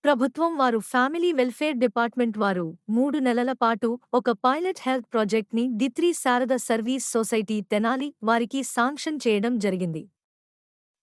ప్రభుత్వం వారు family welfare department వారు 3 నెలల పాటు ఒక పైలట్ హెల్త్ ప్రాజెక్ట్ ని డి3 శారద సర్వీస్ సొసైటీ తెనాలి వారికి శాంక్షన్ చేయడం జరిగింది.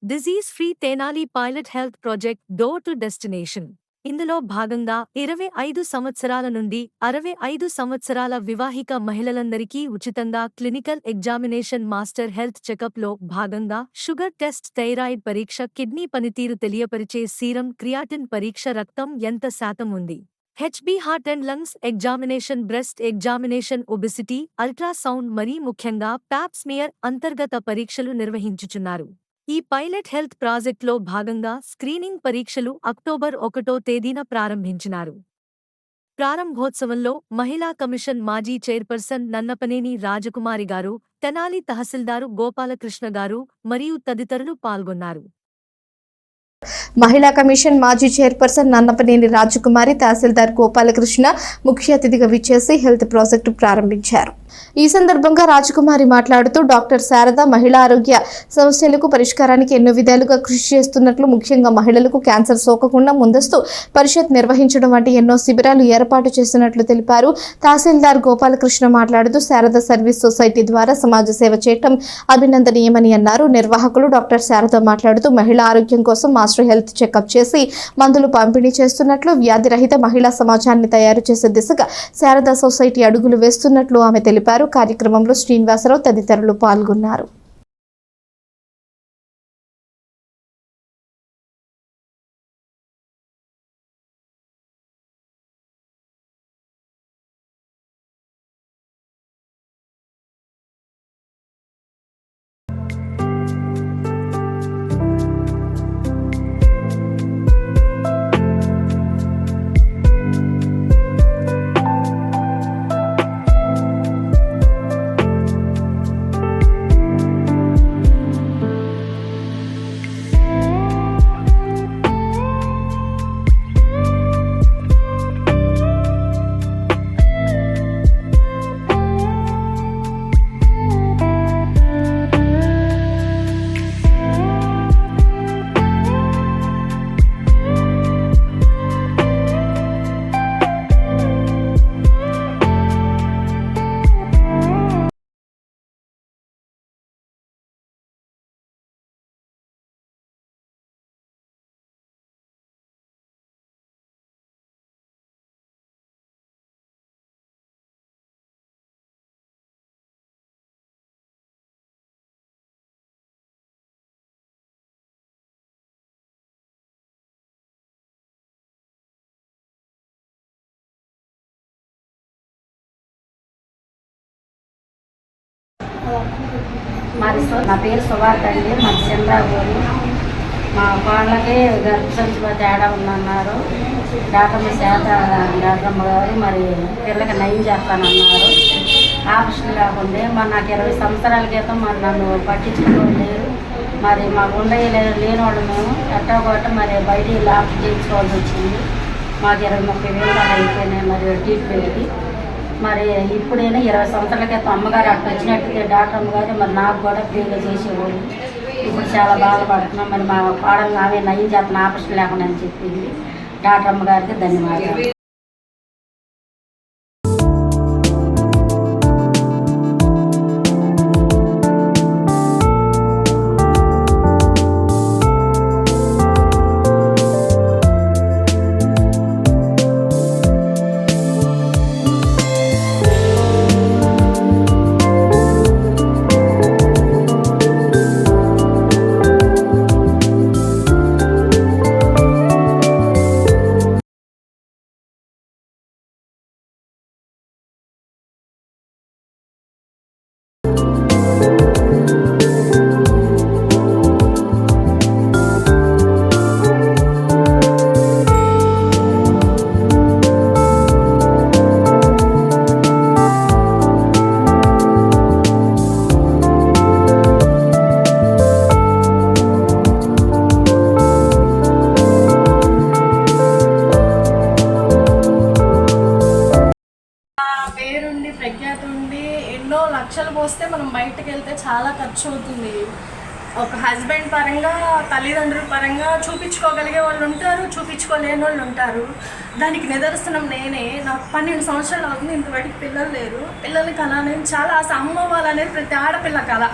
Disease free Tenali pilot health project door to destination. ఇందులో భాగంగా 25 సంవత్సరాల నుండి 65 సంవత్సరాల వివాహిక మహిళలందరికీ ఉచితంగా clinical examination, master health checkup లో భాగంగా షుగర్ టెస్ట్, థైరాయిడ్ పరీక్ష, కిడ్నీ పనితీరు తెలియపరిచే సీరం క్రియాటిన్ పరీక్ష, రక్తం ఎంత శాతం ఉంది, HB heart and lungs examination, breast examination, obesity, ultrasound, మరీ ముఖ్యంగా ప్యాప్ స్మియర్ అంతర్గత పరీక్షలు నిర్వహించుచున్నారు. ఈ పైలట్ హెల్త్ ప్రాజెక్ట్లో భాగంగా స్క్రీనింగ్ పరీక్షలు అక్టోబర్ 1వ తేదీన ప్రారంభించినారు. ప్రారంభోత్సవంలో మహిళా కమిషన్ మాజీ చైర్పర్సన్ నన్నపనేని రాజకుమారి గారు, తెనాలి తహసీల్దారు గోపాలకృష్ణ గారు మరియు తదితరులు పాల్గొన్నారు. మహిళా కమిషన్ మాజీ చైర్పర్సన్ నన్నపనేని రాజకుమారి, తహసీల్దార్ గోపాలకృష్ణ ముఖ్య అతిథిగా విచ్చేసి హెల్త్ ప్రాజెక్టు ప్రారంభించారు. ఈ సందర్భంగా రాజకుమారి మాట్లాడుతూ డాక్టర్ శారద మహిళా ఆరోగ్య సమస్యలకు పరిష్కారానికి ఎన్నో విధాలుగా కృషి చేస్తున్నట్లు, ముఖ్యంగా మహిళలకు క్యాన్సర్ సోకకుండా ముందస్తు పరిషత్ నిర్వహించడం వంటి ఎన్నో శిబిరాలు ఏర్పాటు చేస్తున్నట్లు తెలిపారు. తహసీల్దార్ గోపాలకృష్ణ మాట్లాడుతూ శారద సర్వీస్ సొసైటీ ద్వారా సమాజ సేవ చేయటం అభినందనీయమని అన్నారు. నిర్వాహకులు డాక్టర్ శారద మాట్లాడుతూ మహిళా ఆరోగ్యం కోసం మాస్టర్ హెల్త్ చెకప్ చేసి మందులు పంపిణీ చేస్తున్నట్లు, వ్యాధి రహిత మహిళా సమాజాన్ని తయారు చేసే దిశగా శారద సొసైటీ అడుగులు వేస్తున్నట్లు ఆమె తెలిపారు. కార్యక్రమంలో శ్రీనివాసరావు తదితరులు పాల్గొన్నారు. నా పేరు సుభాష్ అండి. మాది చంద్రాపూర్. మా వాళ్ళకి గర్భసంచిలో తేడా ఉందన్నారు. డాక్టర్ డాక్టర్మ్మ గారు మరి పిల్లలకి నయం చేస్తానన్నారు. ఆపరేషన్ కాకుండా మరి నాకు 20 సంవత్సరాల క్రితం మరి నన్ను పట్టించుకోవడం లేదు. మరి మాకు లేని వాళ్ళు మేము ఎట్టగొట్ట మరి బయట ఆపరేషన్ చేయించుకోవాల్సి వచ్చింది. మాకు 20-30 వేలు దాకా అయిపోయినాయి మరి ట్రీట్మెంట్కి. మరి ఇప్పుడైనా 20 సంవత్సరాల క్రితం అమ్మగారు అక్కడ వచ్చినట్టుగా డాక్టర్ అమ్మగారు మరి నాకు కూడా ఫ్రీగా చేసేవాళ్ళు. ఇప్పుడు చాలా బాధపడుతున్నాం. మరి మా పాడలు నావే నయం చేస్తున్న ఆపరేషన్ లేకుండా అని చెప్పింది. డాక్టర్ అమ్మగారికి ధన్యవాదాలు. ప్రఖ్యాతి ఉండి ఎన్నో లక్షలు పోస్తే మనం బయటకు వెళ్తే చాలా ఖర్చు అవుతుంది. ఒక హస్బెండ్ పరంగా తల్లిదండ్రుల పరంగా చూపించుకోగలిగే వాళ్ళు ఉంటారు, చూపించుకోలేని వాళ్ళు ఉంటారు. దానికి నిదర్శనం నేనే. నాకు 12 సంవత్సరాలు అవుతుంది, ఇంతవరకు పిల్లలు లేరు. పిల్లల్ని కనాలని చాలా ఆశ. అమ్మ వాళ్ళనేది ప్రతి ఆడపిల్ల కల.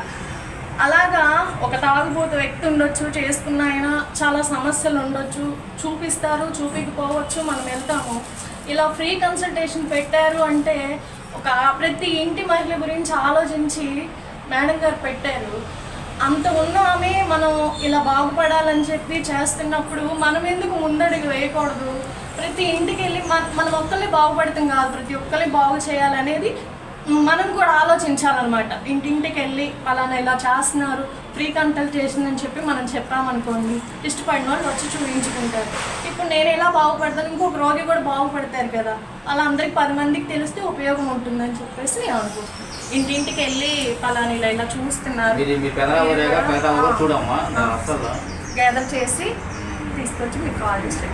అలాగా ఒక తాగుబోతు వ్యక్తి ఉండొచ్చు, చేసుకున్న ఆయన చాలా సమస్యలు ఉండొచ్చు, చూపిస్తారు, చూపించకపోవచ్చు, మనం వెళ్తాము. ఇలా ఫ్రీ కన్సల్టేషన్ పెట్టారు అంటే ఒక ప్రతి ఇంటి మహిళ గురించి ఆలోచించి మేడం గారు పెట్టారు. అంత ఉన్న ఆమె మనం ఇలా బాగుపడాలని చెప్పి చేస్తున్నప్పుడు మనం ఎందుకు ముందడుగు వేయకూడదు? ప్రతి ఇంటికి వెళ్ళి మనం ఒక్కరిని బాగుపడతాం కాదు, ప్రతి ఒక్కరిని బాగు చేయాలనేది మనం కూడా ఆలోచించాలన్నమాట. ఇంటింటికి వెళ్ళి పలానా ఇలా చేస్తున్నారు, ఫ్రీ కన్సల్టేషన్ అని చెప్పి మనం చెప్పామనుకోండి, ఇష్టపడిన వాళ్ళు వచ్చి చూపించుకుంటారు. ఇప్పుడు నేను ఎలా బాగుపడతాను, ఇంకొక రోగి కూడా బాగుపడతారు కదా. అలా అందరికి 10 మందికి తెలిస్తే ఉపయోగం ఉంటుందని చెప్పేసి నేను అనుకుంటున్నాను. ఇంటింటికి వెళ్ళి పలానా ఇలా చూస్తున్నారు గ్యాదర్ చేసి తీసుకొచ్చి మీకు కాల్ చేసి